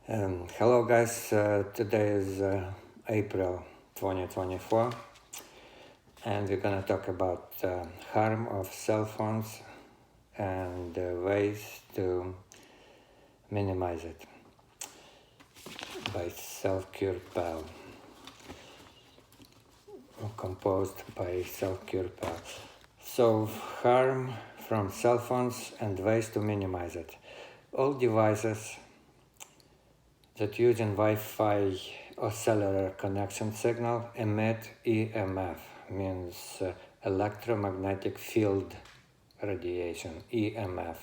Hello guys, today is April 2024 and we're gonna talk about harm of cell phones and ways to minimize it by Selfcurepal, composed by Selfcurepal. So harm from cell phones and ways to minimize it. All devices that using Wi-Fi or cellular connection signal emit EMF, means electromagnetic field radiation, EMF,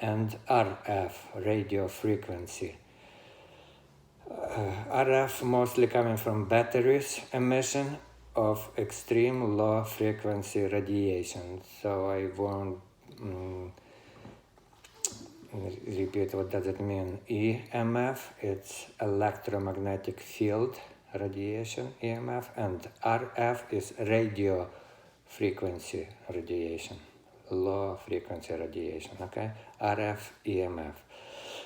and RF, radio frequency. RF mostly coming from batteries emission of extreme low frequency radiation. So I won't repeat what does it mean. EMF, it's electromagnetic field radiation, EMF, and RF is radio frequency radiation, low frequency radiation, okay? RF, EMF.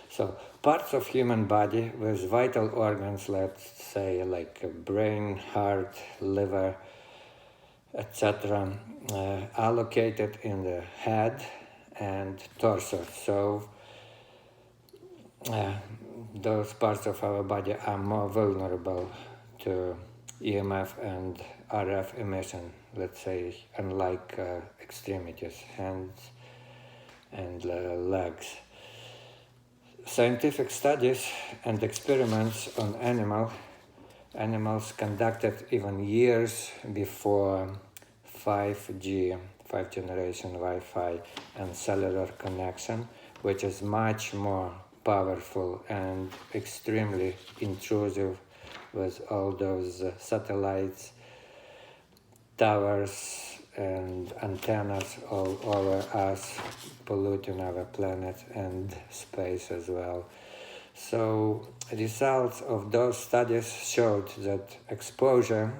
So parts of human body with vital organs, let's say like brain, heart, liver, etc., are located in the head and torso. So those parts of our body are more vulnerable to EMF and RF emission, let's say, unlike extremities, hands and legs. Scientific studies and experiments on animals conducted even years before 5G, 5th generation Wi-Fi and cellular connection, which is much more powerful and extremely intrusive with all those satellites, towers and antennas all over us, polluting our planet and space as well. So results of those studies showed that exposure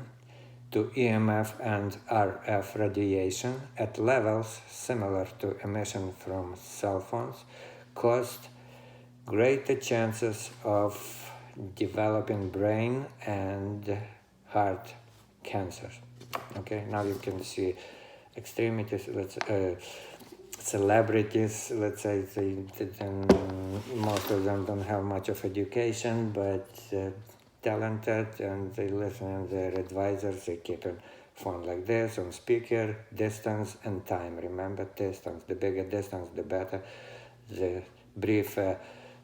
to EMF and RF radiation at levels similar to emission from cell phones caused greater chances of developing brain and heart cancers. Okay, now you can see extremities, celebrities, let's say, most of them don't have much of education, but talented, and they listen to their advisors. They keep a phone like this on speaker, distance and time. Remember, distance. The bigger distance, the better. The briefer,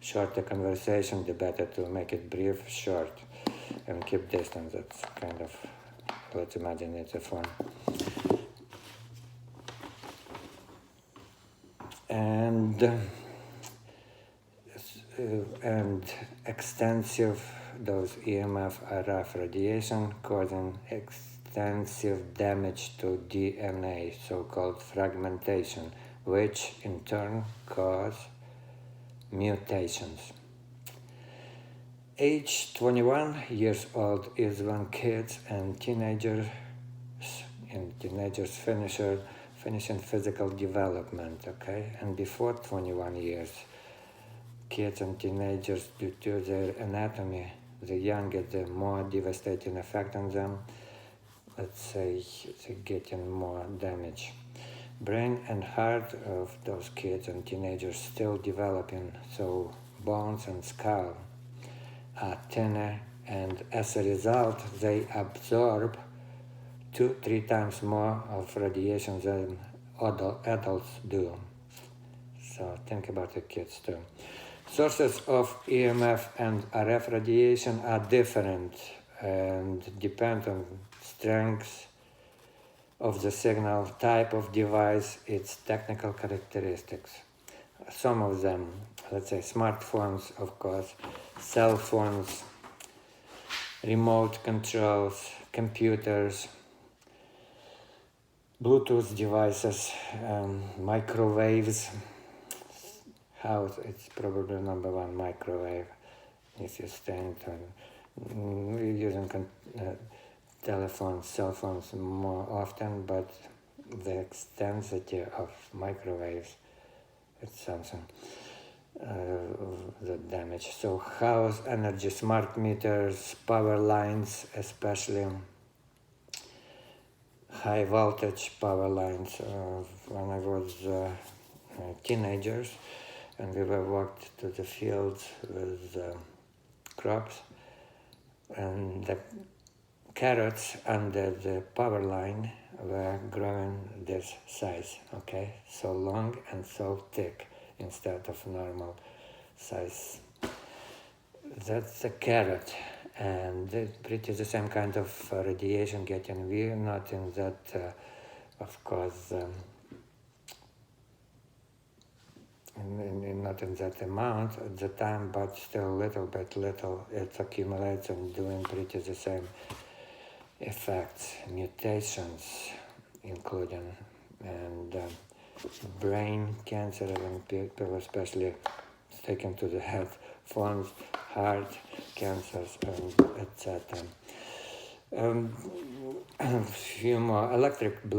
shorter conversation, the better to make it brief, short, and keep distance. That's kind of, let's imagine it's a phone. And extensive those EMF RF radiation causing extensive damage to DNA, so-called fragmentation, which in turn cause mutations. Age 21 years old is when kids and teenagers finishing physical development, okay? And before 21 years, kids and teenagers, due to their anatomy, the younger, the more devastating effect on them, let's say, they're getting more damage. Brain and heart of those kids and teenagers still developing, so bones and skull are thinner, and as a result, they absorb 2-3 times more of radiation than adults do. So think about the kids too. Sources of EMF and RF radiation are different and depend on strength of the signal, type of device, its technical characteristics. Some of them, let's say smartphones, of course, cell phones, remote controls, computers, Bluetooth devices, microwaves. House, it's probably number one, microwave. If you stand on using telephones, cell phones more often, but the extensity of microwaves, it's something. the damage. So house energy, smart meters, power lines, especially high voltage power lines. When I was teenagers and we were walked to the fields with crops, and the carrots under the power line were growing this size, okay? So long and so thick instead of normal size. That's a carrot, and it's pretty the same kind of radiation getting. We're not in that, of course, not in that amount at the time, but still little, it accumulates and doing pretty the same effects, mutations including, and brain cancer in people, especially taken to the head, forms, heart cancers, and etc. Few more electrical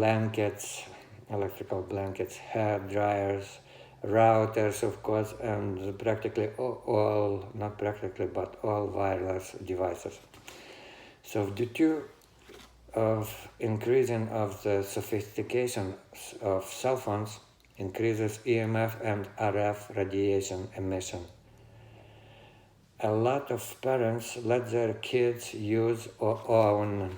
blankets, hair dryers, routers, of course, and practically all, not practically, but all wireless devices. So due to increasing of the sophistication of cell phones, increases EMF and RF radiation emission. A lot of parents let their kids use or own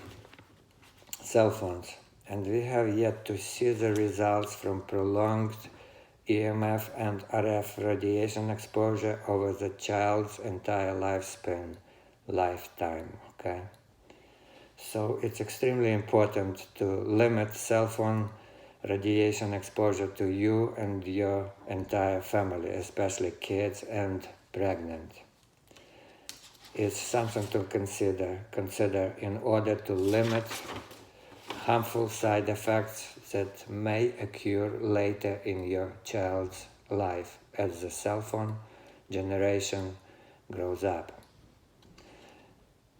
cell phones, and we have yet to see the results from prolonged EMF and RF radiation exposure over the child's entire lifetime, okay? So it's extremely important to limit cell phone radiation exposure to you and your entire family, especially kids and pregnant. It's something to consider in order to limit harmful side effects that may occur later in your child's life as the cell phone generation grows up.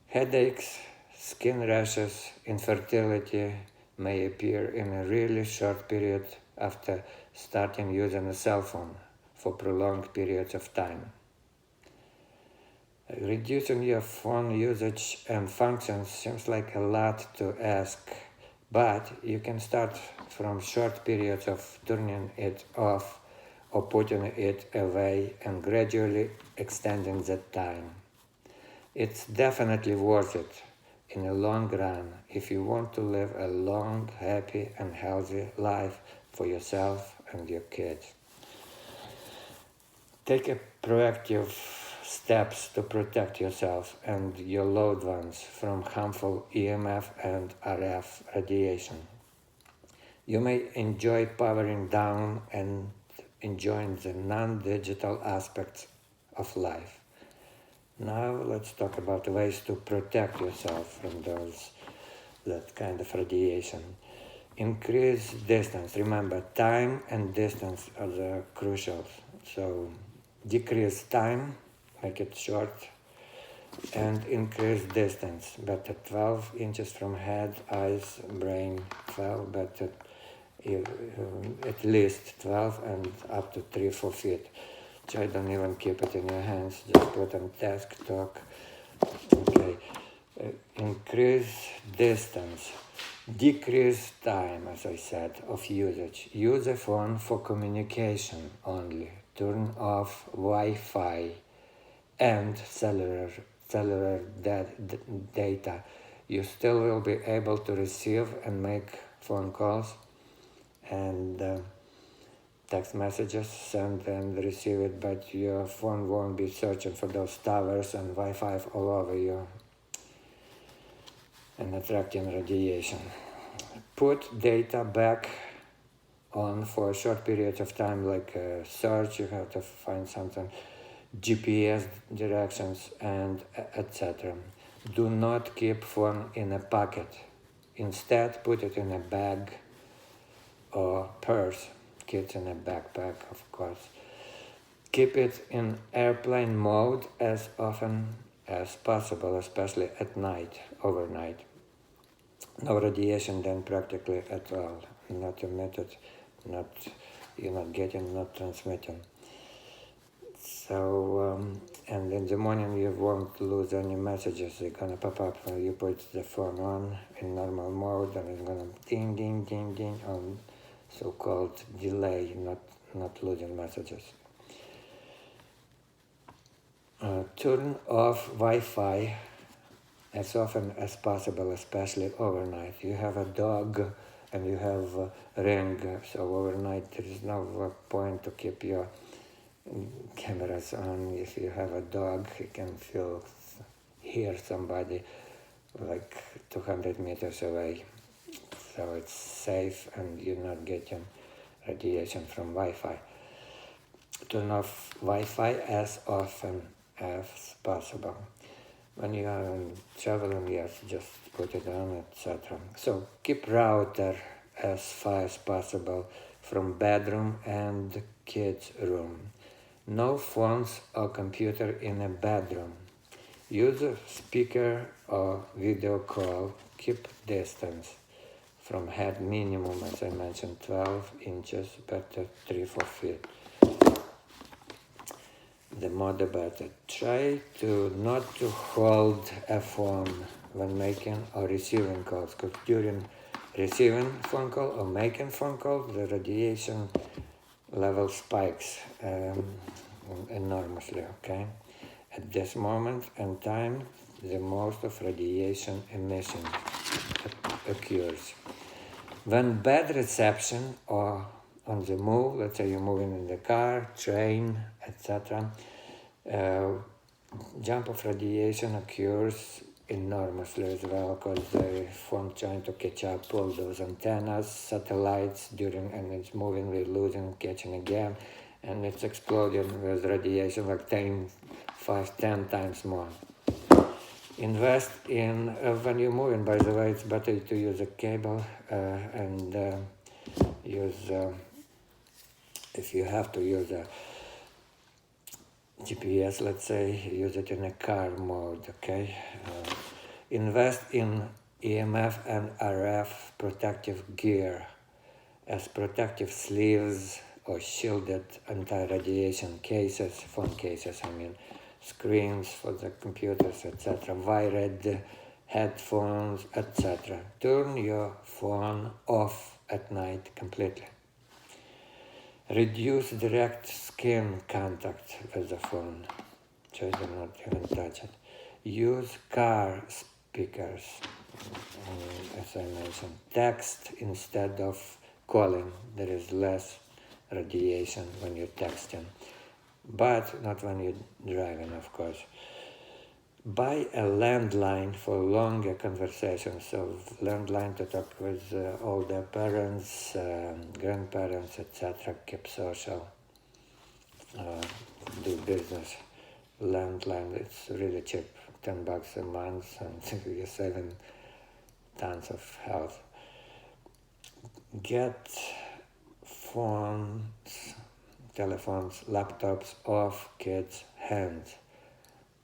Headaches, skin rashes, infertility may appear in a really short period after starting using a cell phone for prolonged periods of time. Reducing your phone usage and functions seems like a lot to ask, but you can start from short periods of turning it off or putting it away and gradually extending that time. It's definitely worth it in the long run if you want to live a long, happy and healthy life for yourself and your kids. Take a proactive steps to protect yourself and your loved ones from harmful EMF and RF radiation. You may enjoy powering down and enjoying the non-digital aspects of life. Now let's talk about ways to protect yourself from that kind of radiation. Increase distance. Remember, time and distance are the crucial. So decrease time, make it short, and increase distance. Better 12 inches from head, eyes, brain, 12, but at least 12 and up to 3-4 feet. Try don't even keep it in your hands, just put on desk, talk. Okay. Increase distance. Decrease time, as I said, of usage. Use a phone for communication only. Turn off Wi-Fi and cellular data. You still will be able to receive and make phone calls and text messages, send and receive it, but your phone won't be searching for those towers and Wi-Fi all over you and attracting radiation. Put data back on for a short period of time, like search, you have to find something, GPS directions, and etc. Do not keep phone in a pocket. Instead, put it in a bag or purse. Kids in a backpack, of course. Keep it in airplane mode as often as possible, especially at night, overnight. No radiation then practically at all. Not emitted, you're not getting, not transmitting. So, and in the morning you won't lose any messages. They're gonna pop up when you put the phone on in normal mode, and it's gonna ding, ding, ding, ding on so-called delay, not losing messages. Turn off Wi-Fi as often as possible, especially overnight. You have a dog and you have a ring, so overnight there is no point to keep your cameras on. If you have a dog, he can hear somebody like 200 meters away, so it's safe and you're not getting radiation from Wi-Fi. Turn off Wi-Fi as often as possible. When you are traveling, yes, just put it on, etc. So keep router as far as possible from bedroom and kids' room. No phones or computer in a bedroom. Use a speaker or video call. Keep distance from head minimum, as I mentioned, 12 inches, better 3-4 feet. The more the better. Try not to hold a phone when making or receiving calls, because during receiving phone call or making phone call, the radiation level spikes enormously, okay? At this moment in time, the most of radiation emission occurs. When bad reception or on the move, let's say you're moving in the car, train, etc., jump of radiation occurs enormously as well, because the phone trying to catch up all those antennas, satellites and it's moving, we're losing, catching again, and it's exploding with radiation like 10 times more. Invest in, when you're moving, by the way, it's better to use a cable and use, if you have to use a GPS, let's say, use it in a car mode, okay? Invest in EMF and RF protective gear, as protective sleeves or shielded anti-radiation cases, phone cases, screens for the computers, etc., wired headphones, etc. Turn your phone off at night completely. Reduce direct skin contact with the phone. Try to not even touch it. Use car speakers, as I mentioned. Text instead of calling. There is less radiation when you're texting, but not when you're driving, of course. Buy a landline for longer conversations. So landline to talk with older parents, grandparents, etc. Keep social, do business. Landline, it's really cheap, $10 a month, and you're saving tons of health. Get phones, telephones, laptops off kids' hands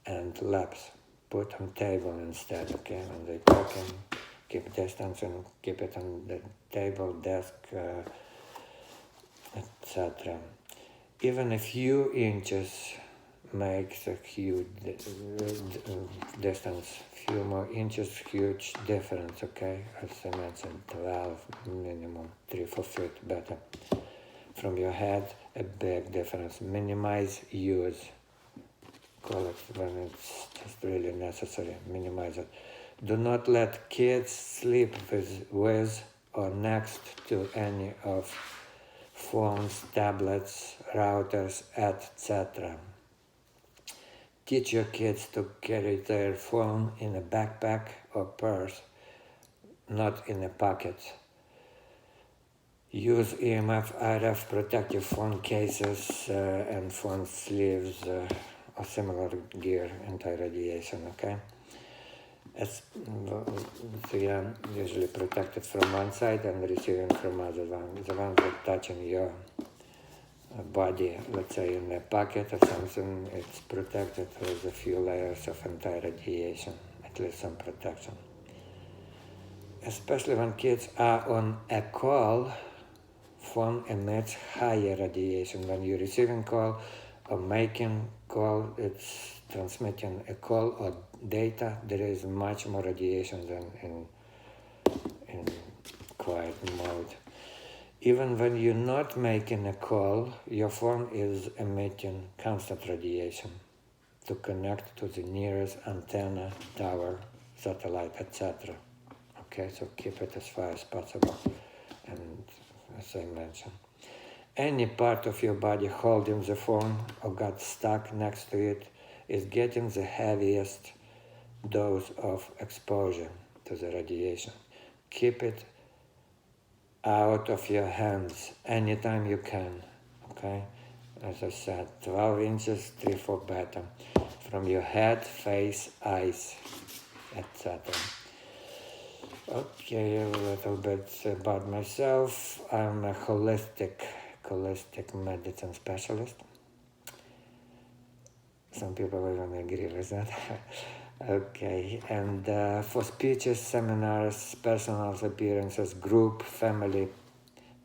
and laps. Put on table instead, okay? When they're talking, keep distance and keep it on the table, desk, etc. Even a few inches makes a huge distance. Few more inches, huge difference, okay? As I mentioned, 12 minimum, 3-4 feet better. From your head, a big difference. Minimize use. Call it when it's just really necessary. Minimize it. Do not let kids sleep with or next to any of phones, tablets, routers, etc. Teach your kids to carry their phone in a backpack or purse, not in a pocket. Use EMF, RF protective phone cases and phone sleeves or similar gear, anti-radiation, okay? They are usually protected from one side and receiving from other one. The ones that touching your body, let's say in a pocket or something, it's protected with a few layers of anti-radiation, at least some protection. Especially when kids are on a call, phone emits higher radiation. When you're receiving call or making call, it's transmitting a call or data, there is much more radiation than in quiet mode. Even when you're not making a call, your phone is emitting constant radiation to connect to the nearest antenna, tower, satellite, etc. Okay, so keep it as far as possible. And as I mentioned, any part of your body holding the phone or got stuck next to it is getting the heaviest dose of exposure to the radiation. Keep it out of your hands anytime you can, okay? As I said, 12 inches, 3/4 better, from your head, face, eyes, etc. Okay, a little bit about myself. I'm a holistic medicine specialist. Some people even agree with that. Okay, and for speeches, seminars, personal appearances, group, family,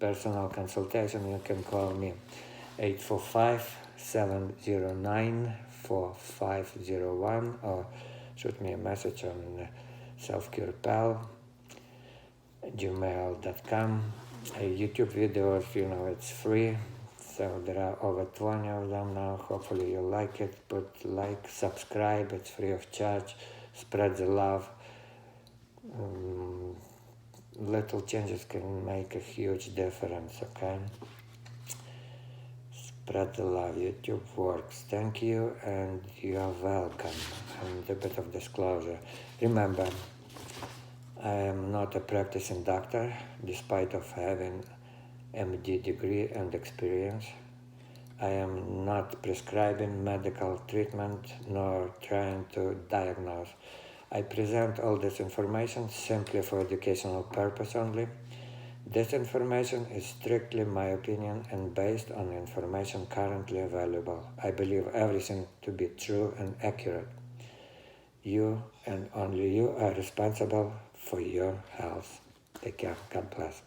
personal consultation, you can call me 845-709-4501 or shoot me a message on Selfcurepal, gmail.com. YouTube videos, it's free. So there are over 20 of them now. Hopefully you like it. Put like, subscribe. It's free of charge. Spread the love. Little changes can make a huge difference, okay? Spread the love. YouTube works. Thank you, and you are welcome. And a bit of disclosure. Remember, I am not a practicing doctor, despite of having MD degree and experience. I am not prescribing medical treatment nor trying to diagnose. I present all this information simply for educational purpose only. This information is strictly my opinion and based on information currently available. I believe everything to be true and accurate. You and only you are responsible for your health. Take care. God bless.